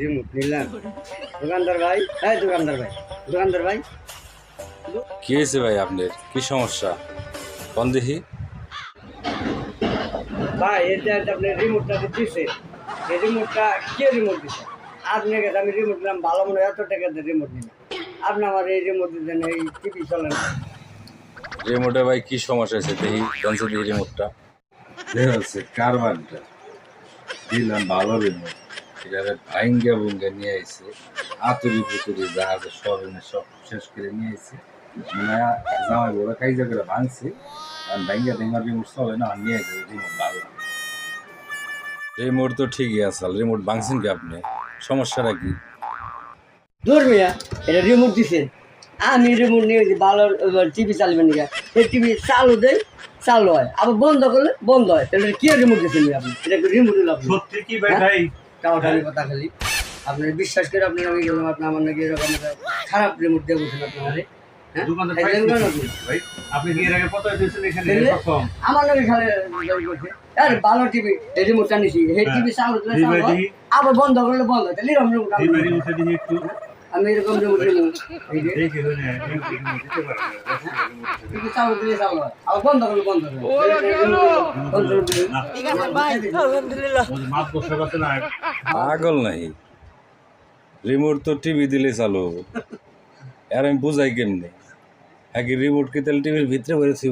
Remote নিলাম দোকানদার ভাই, হ্যাঁ দোকানদার ভাই, দোকানদার ভাই কি হয়েছে ভাই আপনার কি সমস্যা কোন দেখি ভাই এটা আপনি রিমোটটা দিচ্ছে, এই রিমোটটা কে রিমোট দিচ্ছে? আপনার কাছে আমি রিমোট নিলাম ভালো মনে হয়, এত টাকা দিয়ে রিমোট নিলাম, আপনি আমার এই রিমোট দিচ্ছেন, এই টিভি চলে না। রিমোটে ভাই কি সমস্যা হয়েছে দেখি জানছে দেখি রিমোটটা হচ্ছে কারবারটা দিলাম ভালো রিমোট, এটারে ভাঙ্গা ভুঙ্গা নিয়ে আইছে, আতুরি পুতুরি জাহাজে সব এনে সব শেষ করে নিয়ে আইছে, মানে জামাই বড় কাইজা করে ভাঙছে, আর ভাঙ্গা ভেঙা রিমোট চলে না, আর নিয়ে আইছে রিমোট ভালো। রিমোট তো ঠিকই আছে রিমোট ভাঙছেন কি আপনি সমস্যাটা কি দূর মিয়া, এটা রিমোট দিচ্ছেন, আমি রিমোট নিয়ে ভালো টিভি চালবেন না, এই টিভি চালু দেয় চালু হয়, আবার বন্ধ করলে বন্ধ হয়, তাহলে কে রিমোট দিচ্ছেন আপনি? এটা রিমোট হলো আপনি সত্যি কি ভাই? টাওয়াটারি কথা খালি আপনার বিশ্বাস করে আপনি আমি গেলাম, আপনি আমার নাকি এরকম একটা খারাপ রিমোট দিয়ে বলছেন আপনার, দোকানদার ভাই আপনি কি এর আগে কত দিয়েছেন এখানে প্রথম? আমার নাকি খালি করছে, আরে ভালো টিভি এই রিমোটটা নিছি, এই টিভি চালু দিলে চালু হয়, আবার বন্ধ করলে বন্ধ হয়, তাহলে এরকম রিমোট একটু আমি এরকম রিমোট নিলাম, এই যে দেখে দিতে পারেন। টিভি চালু দিলে চালু হয়, আবার বন্ধ করলে বন্ধ হয়, মাছ বসে গেছে না, পাগল নাই রিমোট তো টিভি দিলে চালু আর আমি বুঝাই কেমনে হ্যাঁ রিমোট কি তাহলে টিভির ভিতরে বেড়েছি